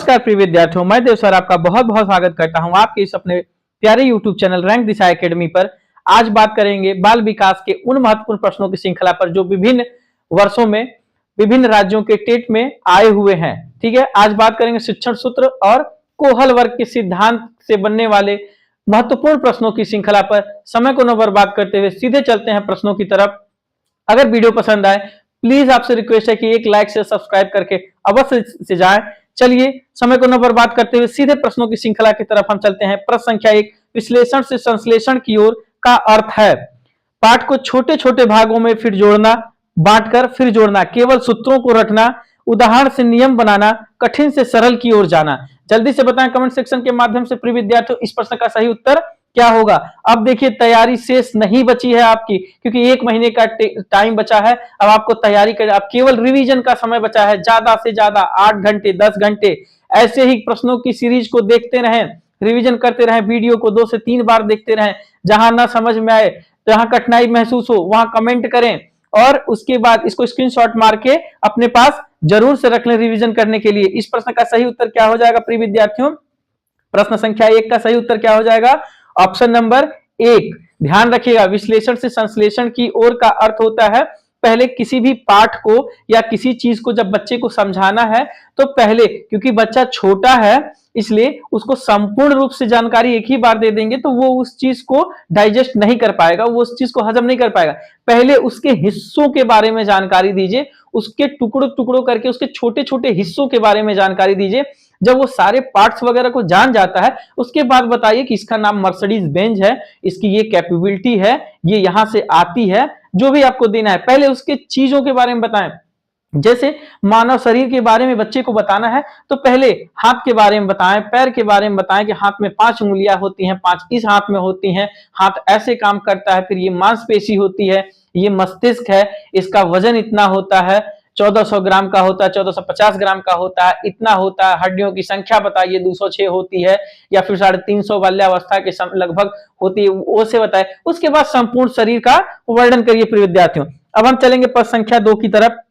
नमस्कार प्रिय विद्यार्थियों, मैं देव सर आपका बहुत बहुत स्वागत करता हूं आपके इस अपने प्यारे यूट्यूब चैनल रैंक दिशा एकेडमी पर। आज बात करेंगे बाल विकास के उन महत्वपूर्ण प्रश्नों की श्रृंखला पर जो विभिन्न वर्षों में विभिन्न राज्यों के टेट में आए हुए हैं। ठीक है, आज बात करेंगे शिक्षण सूत्र और कोहल वर्ग के सिद्धांत से बनने वाले महत्वपूर्ण प्रश्नों की श्रृंखला पर। समय को न बर्बाद करते हुए सीधे चलते हैं प्रश्नों की तरफ। अगर वीडियो पसंद आए प्लीज आपसे रिक्वेस्ट है कि एक लाइक से सब्सक्राइब करके अवश्य से जाएं। चलिए समय को न बर्बाद करते हुए सीधे प्रश्नों की श्रृंखला की तरफ हम चलते हैं। प्रश्न संख्या 1, विश्लेषण से संश्लेषण की ओर का अर्थ है पाठ को छोटे छोटे भागों में फिर जोड़ना, बांटकर फिर जोड़ना, केवल सूत्रों को रटना, उदाहरण से नियम बनाना, कठिन से सरल की ओर जाना। जल्दी से बताएं कमेंट सेक्शन के माध्यम से प्रिय विद्यार्थियों इस प्रश्न का सही उत्तर क्या होगा। अब देखिए तैयारी शेष नहीं बची है आपकी, क्योंकि 1 महीने का टाइम बचा है। अब आपको तैयारी कर, अब केवल रिवीजन का समय बचा है। ज्यादा से ज्यादा 8 घंटे 10 घंटे ऐसे ही प्रश्नों की सीरीज को देखते रहें, रिवीजन करते रहें, वीडियो को 2 से 3 बार देखते रहें। जहां ना समझ में आए, जहां कठिनाई महसूस हो वहां कमेंट करें और उसके बाद इसको स्क्रीनशॉट मार के अपने पास जरूर से रख लें रिवीजन करने के लिए। इस प्रश्न का सही उत्तर क्या हो जाएगा प्रिय विद्यार्थियों? प्रश्न संख्या 1 का सही उत्तर क्या हो जाएगा? Option number 1। ध्यान रखिएगा, विश्लेषण से संश्लेषण की ओर का अर्थ होता है पहले किसी भी पाठ को या किसी चीज को जब बच्चे को समझाना है तो पहले, क्योंकि बच्चा छोटा है इसलिए उसको संपूर्ण रूप से जानकारी एक ही बार दे देंगे तो वो उस चीज को डाइजेस्ट नहीं कर पाएगा, वो उस चीज को हजम नहीं कर पाएगा। पहले उसके हिस्सों के बारे में जानकारी दीजिए, उसके टुकड़ों टुकड़ों करके उसके छोटे छोटे हिस्सों के बारे में जानकारी दीजिए। जब वो सारे पार्ट्स वगैरह को जान जाता है उसके बाद बताइए कि इसका नाम मर्सिडीज बेंज है, इसकी ये कैपेबिलिटी है, ये यहां से आती है, जो भी आपको देना है पहले उसके चीजों के बारे में बताएं। जैसे मानव शरीर के बारे में बच्चे को बताना है तो पहले हाथ के बारे में बताएं, पैर के बारे में बताएं कि हाथ में 5 उंगलियां होती हैं, 5 इस हाथ में होती हैं, हाथ ऐसे काम करता है, फिर ये मांसपेशी होती है, ये मस्तिष्क है, इसका वजन इतना होता है, 1400 ग्राम का होता है, 1450 ग्राम का होता है, इतना होता है, हड्डियों की संख्या बताइए 206 होती है या फिर 350 बाल्यावस्था के लगभग होती है, वो से बताए। उसके बाद संपूर्ण शरीर का वर्णन करिए प्रिय विद्यार्थियों। अब हम चलेंगे प्रश्न संख्या 2 की तरफ।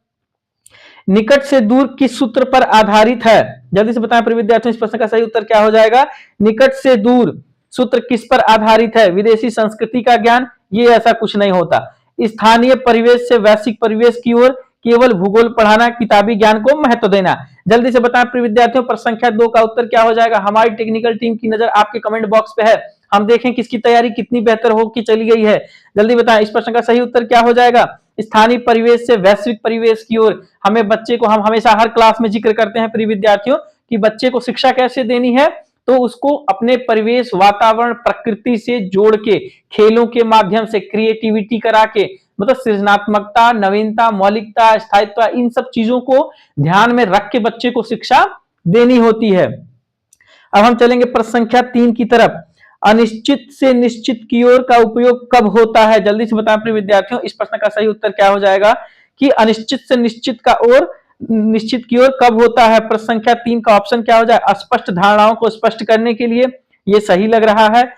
निकट से दूर किस सूत्र पर आधारित है? जल्दी से बताएं प्रिय विद्यार्थियों इस प्रश्न का सही उत्तर क्या हो जाएगा? निकट से दूर सूत्र किस पर आधारित है? विदेशी संस्कृति का ज्ञान? ये ऐसा कुछ नहीं होता। स्थानीय परिवेश से वैश्विक परिवेश की ओर? केवल भूगोल पढ़ाना, किताबी ज्ञान को महत्व देना। जल्दी से बताएं प्रिय विद्यार्थियों प्रश्न संख्या 2 का उत्तर क्या हो जाएगा? हमारी टेक्निकल टीम की नजर आपके कमेंट बॉक्स पे है, हम देखें किसकी तैयारी कितनी बेहतर होकर चली गई है। जल्दी बताएं इस प्रश्न का सही उत्तर क्या हो जाएगा? स्थानीय परिवेश से वैश्विक परिवेश की ओर। हमें बच्चे को, हम हमेशा हर क्लास में जिक्र करते हैं प्रिय विद्यार्थियों कि बच्चे को शिक्षा कैसे देनी है, तो उसको अपने परिवेश, वातावरण, प्रकृति से जोड़ के, खेलों के माध्यम से, क्रिएटिविटी करा के, मतलब सृजनात्मकता, नवीनता, मौलिकता, स्थायित्व, इन सब चीजों को ध्यान में रख के बच्चे को शिक्षा देनी होती है। अब हम चलेंगे प्रश्न संख्या 3 की तरफ। अनिश्चित से निश्चित की ओर का उपयोग कब होता है? जल्दी से बताएं प्रिय विद्यार्थियों इस प्रश्न का सही उत्तर क्या हो जाएगा कि अनिश्चित से निश्चित का ओर, निश्चित की ओर कब होता है? प्रश्न संख्या 3 का ऑप्शन क्या हो जाए? अस्पष्ट धारणाओं को स्पष्ट करने के लिए, ये सही लग रहा है।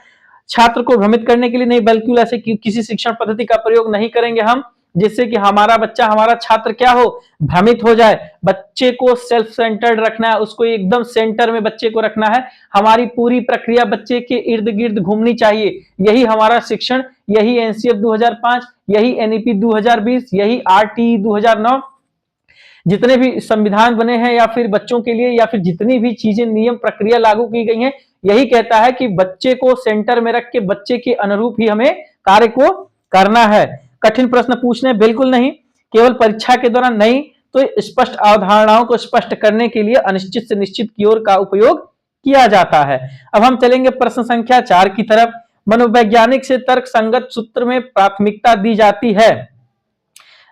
छात्र को भ्रमित करने के लिए नहीं, बल्कि ऐसे किसी शिक्षण पद्धति का प्रयोग नहीं करेंगे हम जिससे कि हमारा बच्चा, हमारा छात्र क्या हो, भ्रमित हो जाए। बच्चे को सेल्फ सेंटर्ड रखना है, उसको एकदम सेंटर में बच्चे को रखना है। हमारी पूरी प्रक्रिया बच्चे के इर्द गिर्द घूमनी चाहिए। यही हमारा शिक्षण, यही एनसीएफ 2005, यही एनईपी 2020, यही आरटीई 2009, जितने भी संविधान बने हैं या फिर बच्चों के लिए, या फिर जितनी भी चीजें, नियम, प्रक्रिया लागू की गई हैं, यही कहता है कि बच्चे को सेंटर में रख के बच्चे के अनुरूप ही हमें कार्य को करना है। कठिन प्रश्न पूछने बिल्कुल नहीं, केवल परीक्षा के दौरान नहीं, तो स्पष्ट अवधारणाओं को स्पष्ट करने के लिए अनिश्चित से निश्चित की ओर का उपयोग किया जाता है। अब हम चलेंगे प्रश्न संख्या 4 की तरफ। मनोवैज्ञानिक से तर्क संगत सूत्र में प्राथमिकता दी जाती है।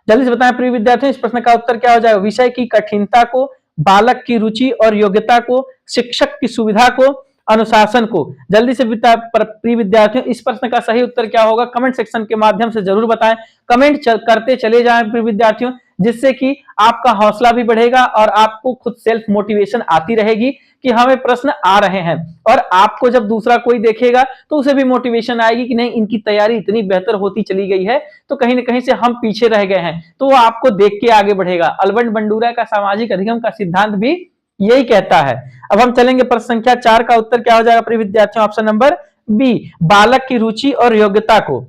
जल्दी से बताएं प्रिय विद्यार्थियों इस प्रश्न का उत्तर क्या हो जाएगा? विषय की कठिनता को, बालक की रुचि और योग्यता को, शिक्षक की सुविधा को, अनुशासन को। जल्दी से प्रिय विद्यार्थियों इस प्रश्न का सही उत्तर क्या होगा? कमेंट सेक्शन के माध्यम से जरूर बताएं। कमेंट करते चले जाएं प्रिय विद्यार्थियों, जिससे कि आपका हौसला भी बढ़ेगा और आपको खुद सेल्फ मोटिवेशन आती रहेगी कि हमें प्रश्न आ रहे हैं। और आपको जब दूसरा कोई देखेगा तो उसे भी मोटिवेशन आएगी कि नहीं, इनकी तैयारी इतनी बेहतर होती चली गई है तो कहीं ना कहीं से हम पीछे रह गए हैं, तो वो आपको देख के आगे बढ़ेगा। अल्बर्ट बंडूरा का सामाजिक अधिगम का सिद्धांत भी यही कहता है। अब हम चलेंगे प्रश्न संख्या 4 का उत्तर क्या हो जाएगा प्रिय विद्यार्थियों, ऑप्शन नंबर बी, बालक की रुचि और योग्यता को।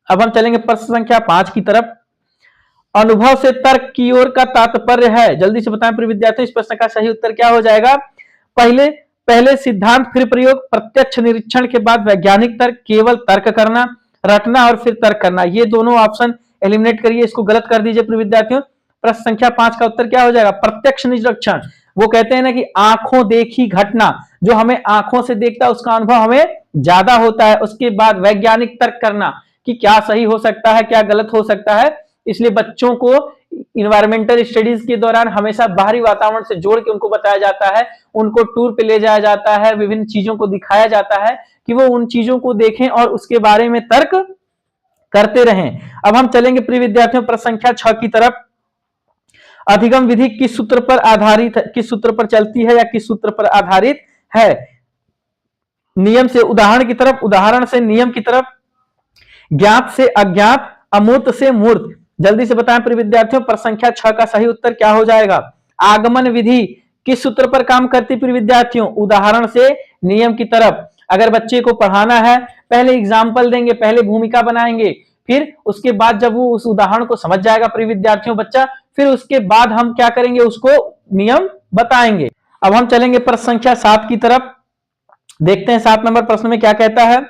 अब हम चलेंगे प्रश्न संख्या 5 की तरफ। अनुभव से तर्क की ओर का तात्पर्य है, जल्दी से बताएं प्रिय विद्यार्थियों, इस प्रश्न का सही उत्तर क्या हो जाएगा। पहले पहले सिद्धांत फिर प्रयोग, प्रत्यक्ष निरीक्षण के बाद वैज्ञानिक तर्क, केवल तर्क करना, रटना और फिर तर्क करना। ये दोनों ऑप्शन एलिमिनेट करिए, इसको गलत कर दीजिए प्रिय विद्यार्थियों। प्रश्न संख्या 5 का उत्तर क्या हो जाएगा, प्रत्यक्ष निरीक्षण। वो कहते हैं ना कि आंखों देखी घटना, जो हमें आंखों से देखता है उसका अनुभव हमें ज्यादा होता है। उसके बाद वैज्ञानिक तर्क करना कि क्या सही हो सकता है, क्या गलत हो सकता है। इसलिए बच्चों को इन्वायरमेंटल स्टडीज के दौरान हमेशा बाहरी वातावरण से जोड़ के उनको बताया जाता है, उनको टूर पे ले जाया जाता है, विभिन्न चीजों को दिखाया जाता है कि वो उन चीजों को देखें और उसके बारे में तर्क करते रहें। अब हम चलेंगे प्रिय विद्यार्थियों प्रश्न संख्या 6 की तरफ। अधिगम विधि किस सूत्र पर आधारित है, किस सूत्र पर चलती है या किस सूत्र पर आधारित है। नियम से उदाहरण की तरफ, उदाहरण से नियम की तरफ, ज्ञात से अज्ञात, अमूर्त से मूर्त। जल्दी से बताएं प्रिय विद्यार्थियों, प्रश्न संख्या 6 का सही उत्तर क्या हो जाएगा। आगमन विधि किस सूत्र पर काम करती प्रिय विद्यार्थियों, उदाहरण से नियम की तरफ। अगर बच्चे को पढ़ाना है, पहले एग्जाम्पल देंगे, पहले भूमिका बनाएंगे, फिर उसके बाद जब वो उस उदाहरण को समझ जाएगा प्रिय विद्यार्थियों बच्चा, फिर उसके बाद हम क्या करेंगे, उसको नियम बताएंगे। अब हम चलेंगे प्रश्न संख्या 7 की तरफ, देखते हैं 7 नंबर प्रश्न में क्या कहता है।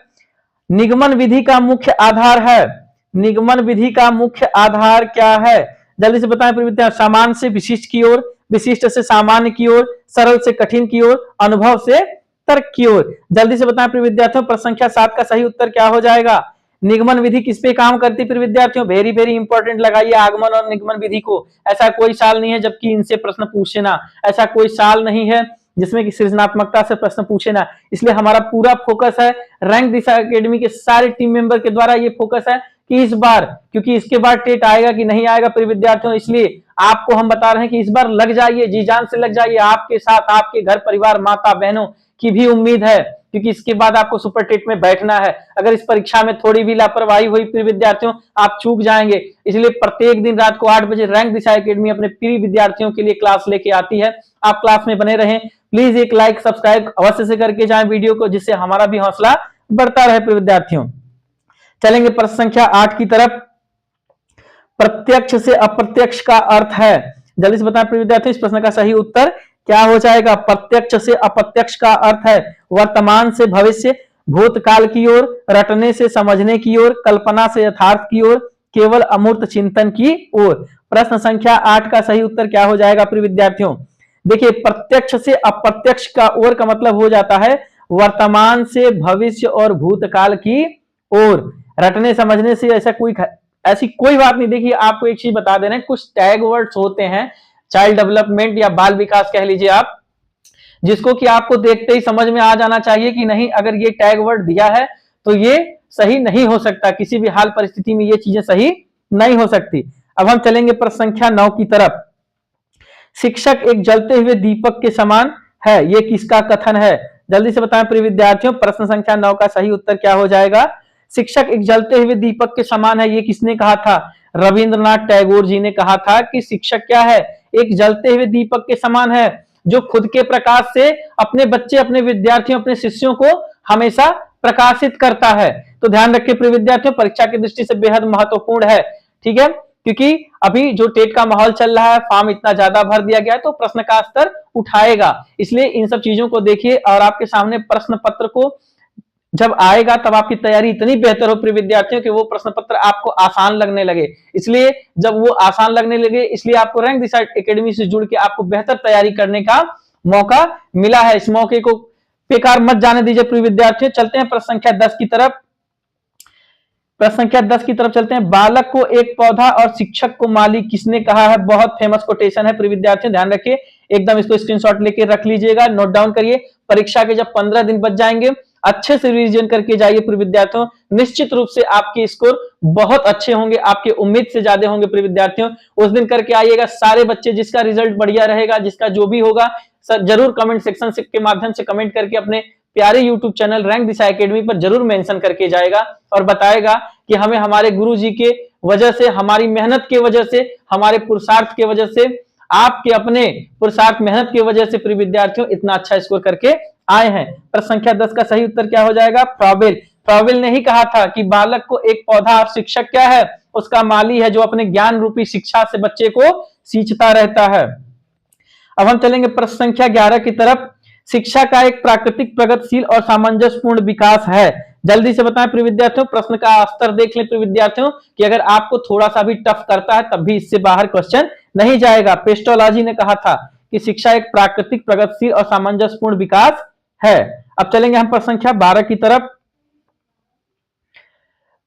निगमन विधि का मुख्य आधार है, निगमन विधि का मुख्य आधार क्या है। जल्दी से बताएं प्रिय विद्यार्थी, सामान्य से विशिष्ट की ओर, विशिष्ट से सामान्य की ओर, सरल से कठिन की ओर, अनुभव से तर्क की ओर। जल्दी से बताएं प्रिय विद्यार्थियों, प्रश्न संख्या 7 का सही उत्तर क्या हो जाएगा। निगमन विधि किस पे काम करती प्रिय विद्यार्थियों, वेरी वेरी इंपॉर्टेंट लगाइए आगमन और निगमन विधि को। ऐसा कोई साल नहीं है जबकि इनसे प्रश्न पूछे ना, ऐसा कोई साल नहीं है जिसमें कि सृजनात्मकता से प्रश्न पूछे ना। इसलिए हमारा पूरा फोकस है, रैंक दिशा एकेडमी के सारे टीम मेंबर के द्वारा ये फोकस है कि इस बार, क्योंकि इसके बाद टेट आएगा कि नहीं आएगा प्रिय विद्यार्थियों, इसलिए आपको हम बता रहे हैं कि इस बार लग जाइए, जी जान से लग जाइए। आपके साथ आपके घर परिवार, माता बहनों की भी उम्मीद है, क्योंकि इसके बाद आपको सुपर टेट में बैठना है। अगर इस परीक्षा में थोड़ी भी लापरवाही हुई प्रिय विद्यार्थियों, आप चूक जाएंगे। इसलिए प्रत्येक दिन रात को 8 बजे रैंक दिशा एकेडमी अपने प्रिय विद्यार्थियों के लिए क्लास लेके आती है। आप क्लास में बने रहें, प्लीज एक लाइक सब्सक्राइब अवश्य से करके जाएं वीडियो को, जिससे हमारा भी हौसला बढ़ता रहे प्रिय विद्यार्थियों। चलेंगे प्रश्न संख्या 8 की तरफ। प्रत्यक्ष से अप्रत्यक्ष का अर्थ है, जल्दी से बताएं प्रिय विद्यार्थियों, इस प्रश्न का सही उत्तर क्या हो जाएगा। प्रत्यक्ष से अप्रत्यक्ष का अर्थ है वर्तमान से भविष्य, भूतकाल की ओर, रटने से समझने की ओर, कल्पना से यथार्थ की ओर, केवल अमूर्त चिंतन की ओर। प्रश्न संख्या 8 का सही उत्तर क्या हो जाएगा प्रिय विद्यार्थियों। देखिए, प्रत्यक्ष से अप्रत्यक्ष का ओर का मतलब हो जाता है वर्तमान से भविष्य और भूतकाल की ओर। रटने समझने से ऐसी कोई बात नहीं। देखिए, आपको एक चीज बता दे रहे हैं, कुछ टैग वर्ड्स होते हैं, चाइल्ड डेवलपमेंट या बाल विकास कह लीजिए आप, जिसको कि आपको देखते ही समझ में आ जाना चाहिए कि नहीं, अगर ये टैग वर्ड दिया है तो ये सही नहीं हो सकता, किसी भी हाल परिस्थिति में ये चीजें सही नहीं हो सकती। अब हम चलेंगे प्रश्न संख्या 9 की तरफ। शिक्षक एक जलते हुए दीपक के समान है, ये किसका कथन है। जल्दी से बताएं प्रिय विद्यार्थियों, प्रश्न संख्या 9 का सही उत्तर क्या हो जाएगा। शिक्षक एक जलते हुए दीपक के समान है, ये किसने कहा था। रविंद्रनाथ टैगोर जी ने कहा था कि शिक्षक क्या है, एक जलते हुए दीपक के समान है, जो खुद के प्रकाश से अपने बच्चे, अपने विद्यार्थियों, अपने शिष्यों को हमेशा प्रकाशित करता है। तो ध्यान रखिए प्रिय विद्यार्थियों, परीक्षा की दृष्टि से बेहद महत्वपूर्ण है, ठीक है, क्योंकि अभी जो टेट का माहौल चल रहा है, फॉर्म इतना ज्यादा भर दिया गया है, तो प्रश्न का स्तर उठाएगा। इसलिए इन सब चीजों को देखिए, और आपके सामने प्रश्न पत्र को जब आएगा तब आपकी तैयारी इतनी बेहतर हो प्रिय विद्यार्थियों कि वो प्रश्न पत्र आपको आसान लगने लगे। इसलिए जब वो आसान लगने लगे, इसलिए आपको रैंक दिशा एकेडमी से जुड़ के आपको बेहतर तैयारी करने का मौका मिला है। इस मौके को बेकार मत जाने दीजिए प्रिय विद्यार्थियों। चलते हैं प्रश्न संख्या 10 की तरफ। प्रश्न संख्या 10 की तरफ चलते हैं। बालक को एक पौधा और शिक्षक को माली किसने कहा है। बहुत फेमस कोटेशन है प्रिय विद्यार्थियों, ध्यान रखिए, एकदम इसको स्क्रीनशॉट लेके रख लीजिएगा, नोट डाउन करिए। परीक्षा के जब 15 दिन बच जाएंगे, अच्छे से रिवीजन करके जाइए प्रिय विद्यार्थियों, निश्चित रूप से आपके स्कोर बहुत अच्छे होंगे, आपके उम्मीद से ज्यादा होंगे प्रिय विद्यार्थियों। उस दिन करके आइएगा सारे बच्चे, जिसका रिजल्ट बढ़िया रहेगा, जिसका जो भी होगा सर, जरूर कमेंट सेक्शन के माध्यम से कमेंट करके अपने प्यारे यूट्यूब चैनल रैंक दिशा एकेडमी पर जरूर मेंशन करके जाएगा और बताएगा कि हमें हमारे गुरु जी के वजह से, हमारी मेहनत के वजह से, हमारे पुरुषार्थ के वजह से आपके अपने पुरुषार्थ मेहनत की वजह से प्रिय विद्यार्थियों इतना अच्छा स्कोर करके आए हैं। प्रश्न संख्या 10 का सही उत्तर क्या हो जाएगा? फ्रॉबेल। फ्रॉबेल ने ही कहा था कि बालक को एक पौधा और शिक्षक क्या है? उसका माली है, जो अपने ज्ञान रूपी शिक्षा से बच्चे को सींचता रहता है। अब हम चलेंगे प्रश्न संख्या 11 की तरफ। शिक्षा का एक प्राकृतिक, प्रगतिशील और सामंजस्यपूर्ण विकास है। जल्दी से बताएं प्रिय विद्यार्थियों, प्रश्न का स्तर देख लें प्रिय विद्यार्थियों कि अगर आपको थोड़ा सा भी टफ करता है तब भी इससे बाहर क्वेश्चन नहीं जाएगा। पेस्टोलॉजी ने कहा था कि शिक्षा एक प्राकृतिक, प्रगतिशील और सामंजस्यपूर्ण विकास है। अब चलेंगे हम प्रश्न संख्या 12 की तरफ।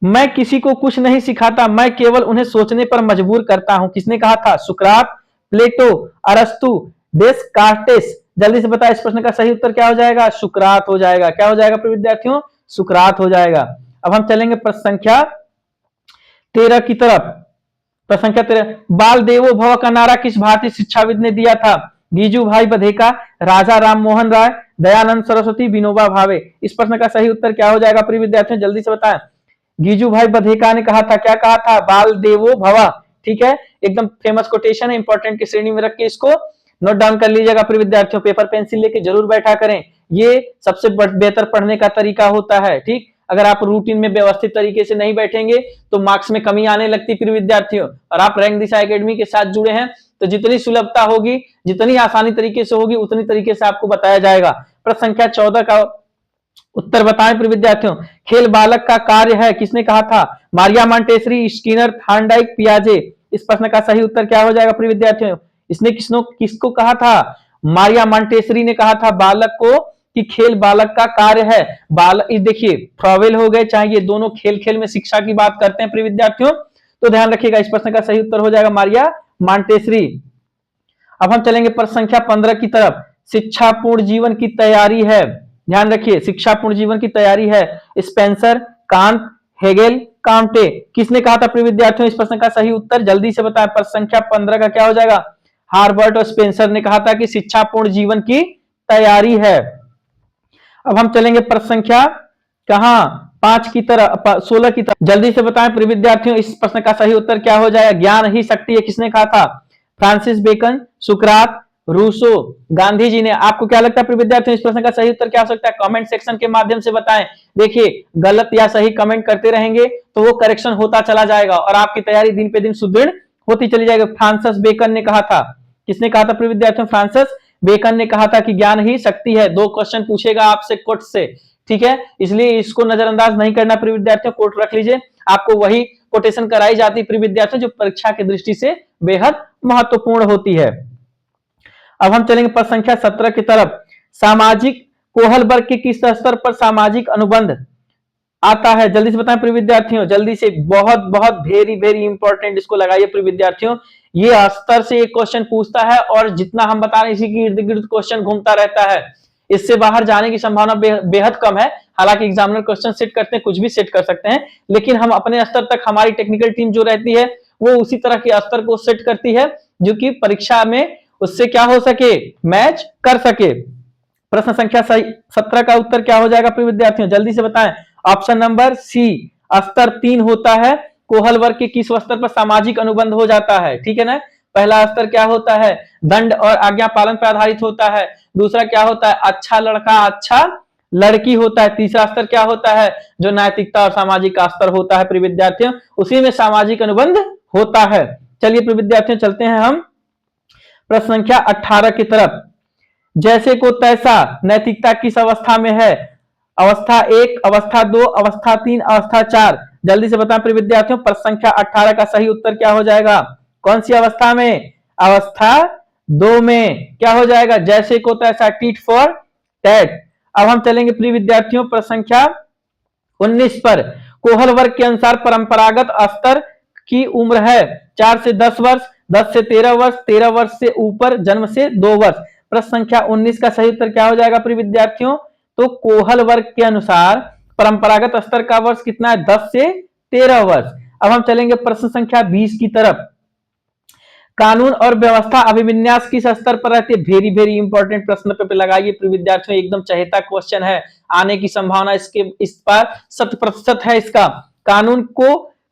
मैं किसी को कुछ नहीं सिखाता, मैं केवल उन्हें सोचने पर मजबूर करता हूं। किसने कहा था? सुकरात, प्लेटो, अरस्तु, डेस्कार्टेस। जल्दी से बताएं इस प्रश्न का सही उत्तर क्या हो जाएगा? सुकरात हो जाएगा। क्या हो जाएगा प्रिय विद्यार्थियों? सुकरात हो जाएगा। अब हम चलेंगे प्रश्न संख्या 13 की तरफ। प्रश्न संख्या 13, बाल देवो भव का नारा किस भारतीय शिक्षाविद ने दिया था? गीजू भाई बधेका, राजा राम मोहन राय, दयानंद सरस्वती, विनोबा भावे। इस प्रश्न का सही उत्तर क्या हो जाएगा प्रिय विद्यार्थियों? जल्दी से बताएं। गीजू भाई बधेका ने कहा था, क्या कहा था? बाल देवो भव। ठीक है, एकदम फेमस कोटेशन है, इंपॉर्टेंट की श्रेणी में रख के इसको नोट डाउन कर लीजिएगा प्रिय विद्यार्थियों। पेपर पेंसिल लेके जरूर बैठा करें, ये सबसे बेहतर पढ़ने का तरीका होता है। ठीक, अगर आप रूटीन में व्यवस्थित तरीके से नहीं बैठेंगे तो मार्क्स में कमी आने लगती प्रिय विद्यार्थियों। और आप रैंक दिशा एकेडमी के साथ जुड़े हैं तो जितनी सुलभता होगी, जितनी आसानी तरीके से होगी, उतनी तरीके से आपको बताया जाएगा। प्रश्न संख्या 14 का उत्तर बताएं प्रिय विद्यार्थियों। खेल बालक का कार्य है, किसने कहा था? मारिया मॉन्टेसरी, स्किनर, थार्नडाइक, पियाजे। इस प्रश्न का सही उत्तर क्या हो जाएगा प्रिय विद्यार्थियों? इसने किसको कहा था? मारिया मॉन्टेसरी ने कहा था बालक को कि खेल बालक का कार्य है। बालक, देखिए फ्रॉवेल हो गए, चाहे ये दोनों खेल खेल में शिक्षा की बात करते हैं प्रिय विद्यार्थियों, तो ध्यान रखिएगा इस प्रश्न का सही उत्तर हो जाएगा मारिया मॉन्टेसरी। अब हम चलेंगे प्रश्न संख्या 15 की तरफ। शिक्षा पूर्ण जीवन की तैयारी है, ध्यान रखिए शिक्षा पूर्ण जीवन की तैयारी है। स्पेंसर, कांत, हेगेल, कांटे। किसने कहा था प्रिय विद्यार्थियों इस प्रश्न का सही उत्तर? जल्दी से बताएं। प्रश्न संख्या 15 का क्या हो जाएगा? हार्बर्ट और स्पेंसर ने कहा था कि शिक्षा पूर्ण जीवन की तैयारी है। अब हम चलेंगे प्रश्न संख्या कहां 5 की तरफ, 16 की तरफ। जल्दी से बताएं प्रिय विद्यार्थियों इस प्रश्न का सही उत्तर क्या हो जाएगा? ज्ञान ही शक्ति है, किसने कहा था? फ्रांसिस बेकन, सुकरात, रूसो, गांधी जी ने। आपको क्या लगता है प्रिय विद्यार्थियों इस प्रश्न का सही उत्तर क्या हो सकता है? कमेंट सेक्शन के माध्यम से बताएं। देखिए गलत या सही कमेंट करते रहेंगे तो वो करेक्शन होता चला जाएगा और आपकी तैयारी दिन पे दिन सुदृढ़ होती चली जाएगी। फ्रांसिस बेकन ने कहा था, किसने कहा था प्रिय विद्यार्थियों? फ्रांसिस बेकन ने कहा था कि ज्ञान ही शक्ति है। 2 क्वेश्चन पूछेगा आपसे कोट से, ठीक है, इसलिए इसको नजरअंदाज नहीं करना प्रिय विद्यार्थियों। कोट रख लीजिए, आपको वही कोटेशन कराई जाती प्रिय विद्यार्थियों जो परीक्षा की दृष्टि से बेहद महत्वपूर्ण होती है। अब हम चलेंगे प्रश्न संख्या 17 की तरफ। सामाजिक कोहल वर्ग के किस स्तर पर सामाजिक अनुबंध आता है? जल्दी से बताएं प्रिय विद्यार्थियों, जल्दी से। बहुत बहुत वेरी वेरी इंपॉर्टेंट, इसको लगाइए प्रिय विद्यार्थियों। ये स्तर से एक क्वेश्चन पूछता है और जितना हम बता रहे हैं इसी के इर्द गिर्द क्वेश्चन घूमता रहता है। इससे बाहर जाने की संभावना बेहद कम है। हालांकि एग्जामिनर क्वेश्चन सेट करते हैं, कुछ भी सेट कर सकते हैं, लेकिन हम अपने स्तर तक, हमारी टेक्निकल टीम जो रहती है वो उसी तरह के स्तर को सेट करती है जो कि परीक्षा में उससे क्या हो सके, मैच कर सके। प्रश्न संख्या 17 का उत्तर क्या हो जाएगा प्रिय विद्यार्थियों? जल्दी से बताएं। ऑप्शन नंबर सी, स्तर 3 होता है। कोहल वर्ग के किस स्तर पर सामाजिक अनुबंध हो जाता है? ठीक है ना। पहला स्तर क्या होता है? दंड और आज्ञा पालन पर आधारित होता है। दूसरा क्या होता है? अच्छा लड़का अच्छा लड़की होता है। तीसरा स्तर क्या होता है? जो नैतिकता और सामाजिक का स्तर होता है प्रिय विद्यार्थियों, उसी में सामाजिक अनुबंध होता है। चलिए प्रिय विद्यार्थियों चलते हैं हम प्रश्न संख्या 18 की तरफ। जैसे को तैसा नैतिकता किस अवस्था में है? अवस्था 1, अवस्था 2, अवस्था 3, अवस्था 4। जल्दी से बताएं प्रिय विद्यार्थियों, प्रश्न संख्या 18 का सही उत्तर क्या हो जाएगा? कौन सी अवस्था में? अवस्था 2 में। क्या हो जाएगा? जैसे को तैसा, टीट फॉर टैट। अब हम चलेंगे प्रिय विद्यार्थियों प्रश्न संख्या 19 पर। कोहल वर्ग के अनुसार परंपरागत स्तर की उम्र है 4 से 10 वर्ष, 10 से 13 वर्ष, 13 वर्ष से ऊपर, जन्म से 2 वर्ष। प्रश्न संख्या 19 का सही उत्तर क्या हो जाएगा प्रिय विद्यार्थियों? तो कोहल वर्ग के अनुसार परंपरागत स्तर का वर्ष कितना है? 10 से 13 वर्ष। अब हम चलेंगे प्रश्न संख्या 20 की तरफ। कानून और व्यवस्था अभिविन्यास किस स्तर पर रहती है? वेरी वेरी इंपॉर्टेंट प्रश्न पे लगाइए प्रिय विद्यार्थियों, एकदम चहेता क्वेश्चन है, आने की संभावना इसके इस पर 100% है। इसका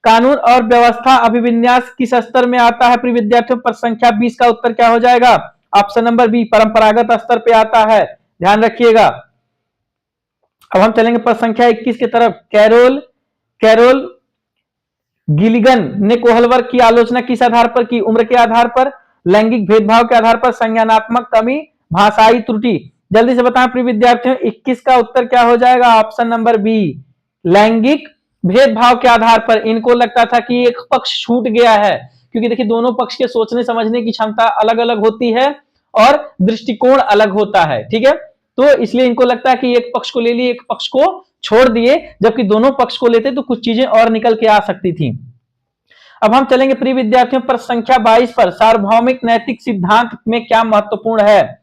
कानून और व्यवस्था अभिविन्यास किस स्तर में आता है प्रिय विद्यार्थियों? प्रश्न संख्या 20 का उत्तर क्या हो जाएगा? ऑप्शन नंबर बी, परंपरागत स्तर पे आता है, ध्यान रखिएगा। अब हम चलेंगे प्रश्न संख्या 21 की तरफ। कैरोल गिलिगन ने कोहल वर्ग की आलोचना किस आधार पर की? उम्र के आधार पर, लैंगिक भेदभाव के आधार पर, संज्ञानात्मक कमी, भाषाई त्रुटि। जल्दी से बताएं प्रिय विद्यार्थियों, 21 का उत्तर क्या हो जाएगा? ऑप्शन नंबर बी, लैंगिक भेदभाव के आधार पर। इनको लगता था कि एक पक्ष छूट गया है, क्योंकि देखिए दोनों पक्ष के सोचने समझने की क्षमता अलग अलग होती है और दृष्टिकोण अलग होता है, ठीक है। तो इसलिए इनको लगता है कि एक पक्ष को ले लिए, एक पक्ष को छोड़ दिए, जबकि दोनों पक्ष को लेते तो कुछ चीजें और निकल के आ सकती थी। अब हम चलेंगे प्रिय विद्यार्थियों प्रश्न संख्या 22 पर। सार्वभौमिक नैतिक सिद्धांत में क्या महत्वपूर्ण है?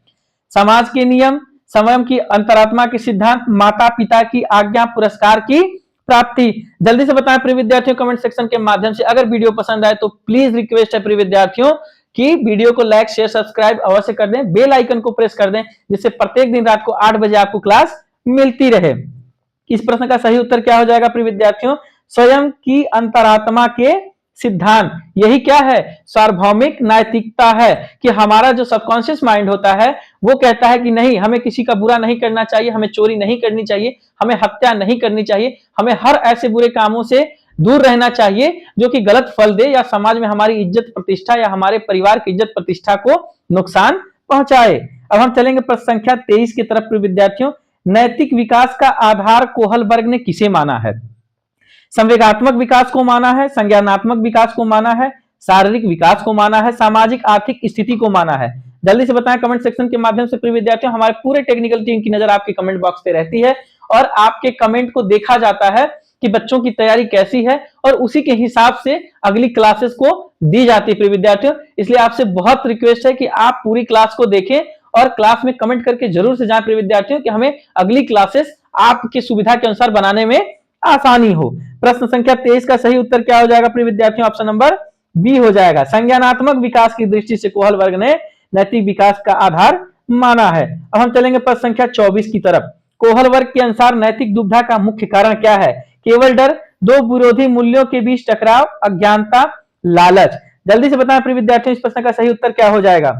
समाज के नियम, स्वयं की अंतरात्मा के सिद्धांत, माता पिता की आज्ञा, पुरस्कार की प्राप्ति। जल्दी से बताएं प्रिय विद्यार्थियों कमेंट सेक्शन के माध्यम से। अगर वीडियो पसंद आए तो प्लीज रिक्वेस्ट है प्रिय विद्यार्थियों कि वीडियो को लाइक शेयर सब्सक्राइब अवश्य कर दें, बेल आइकन को प्रेस कर दें, जिससे प्रत्येक दिन रात को 8 बजे आपको क्लास मिलती रहे। इस प्रश्न का सही उत्तर क्या हो जाएगा प्रिय विद्यार्थियों? स्वयं की अंतरात्मा के सिद्धांत। यही क्या है? सार्वभौमिक नैतिकता है कि हमारा जो सबकॉन्शियस माइंड होता है वो कहता है कि नहीं, हमें किसी का बुरा नहीं करना चाहिए, हमें चोरी नहीं करनी चाहिए, हमें हत्या नहीं करनी चाहिए, हमें हर ऐसे बुरे कामों से दूर रहना चाहिए जो कि गलत फल दे या समाज में हमारी इज्जत प्रतिष्ठा या हमारे परिवार की इज्जत प्रतिष्ठा को नुकसान पहुंचाए। अब हम चलेंगे प्रश्न संख्या 23 की तरफ प्रिय विद्यार्थियों। नैतिक विकास का आधार कोहल वर्ग ने किसे माना है? संवेगात्मक विकास को माना है, संज्ञानात्मक विकास को माना है, शारीरिक विकास को माना है, सामाजिक आर्थिक स्थिति को माना है। जल्दी से बताएं कमेंट सेक्शन के माध्यम से प्रिय विद्यार्थियों। हमारे पूरे टेक्निकल टीम की नजर आपके कमेंट बॉक्स पे रहती है और आपके कमेंट को देखा जाता है कि बच्चों की तैयारी कैसी है और उसी के हिसाब से अगली क्लासेस को दी जाती है प्रिय विद्यार्थियों। इसलिए आपसे बहुत रिक्वेस्ट है कि आप पूरी क्लास को देखें और क्लास में कमेंट करके जरूर से जाएं प्रिय विद्यार्थियों कि हमें अगली क्लासेस आपकी सुविधा के अनुसार बनाने में आसानी हो। प्रश्न संख्या 23 का सही उत्तर क्या हो जाएगा प्रिय विद्यार्थियों? ऑप्शन नंबर बी हो जाएगा। संज्ञानात्मक विकास की दृष्टि से कोहल वर्ग ने नैतिक विकास का आधार माना है। अब हम चलेंगे प्रश्न संख्या 24 की तरफ। कोहल वर्ग के अनुसार नैतिक दुविधा का मुख्य कारण क्या है? केवल डर, दो विरोधी मूल्यों के बीच टकराव, अज्ञानता, लालच। जल्दी से बताएं प्रिय विद्यार्थियों इस प्रश्न का सही उत्तर क्या हो जाएगा?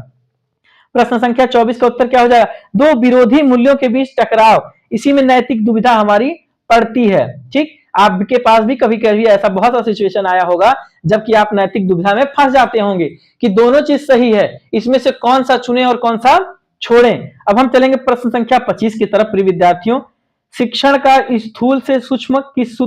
प्रश्न संख्या 24 का उत्तर क्या हो जाएगा? दो विरोधी मूल्यों के बीच टकराव, इसी में नैतिक दुविधा हमारी पड़ती है। ठीक, आपके पास भी कभी कभी ऐसा बहुत सा सिचुएशन आया होगा जबकि आप नैतिक दुविधा में फंस जाते होंगे कि दोनों चीज सही है, इसमें से कौन सा चुने और कौन सा छोड़ें। अब हम चलेंगे प्रश्न संख्या 25 की तरफ प्रिय विद्यार्थियों। शिक्षण का स्थूल से सूक्ष्म किस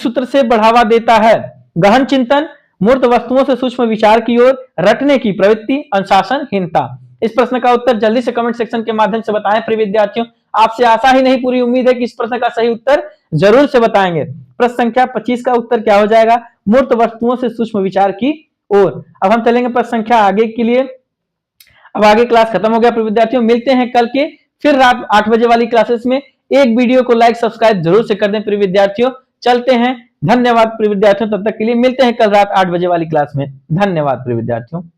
सूत्र से बढ़ावा देता है? गहन चिंतन, मूर्त वस्तुओं से सूक्ष्म विचार की ओर, रटने की प्रवृत्ति, अनुशासनहीनता। इस प्रश्न का उत्तर जल्दी से कमेंट सेक्शन के माध्यम से बताएं प्रिय विद्यार्थियों। आपसे आशा ही नहीं पूरी उम्मीद है कि इस प्रश्न का सही उत्तर जरूर से बताएंगे। प्रश्न संख्या 25 का उत्तर क्या हो जाएगा? मूर्त वस्तुओं से सूक्ष्म विचार की ओर। अब हम चलेंगे प्रश्न संख्या आगे के लिए। अब आगे क्लास खत्म हो गया प्रिय विद्यार्थियों। मिलते हैं कल के फिर रात 8 बजे वाली क्लासेस में। एक वीडियो को लाइक सब्सक्राइब जरूर से कर दें प्रिय विद्यार्थियों। चलते हैं, धन्यवाद प्रिय विद्यार्थियों। तब तक के लिए मिलते हैं कल रात 8 बजे वाली क्लास में। धन्यवाद प्रिय विद्यार्थियों।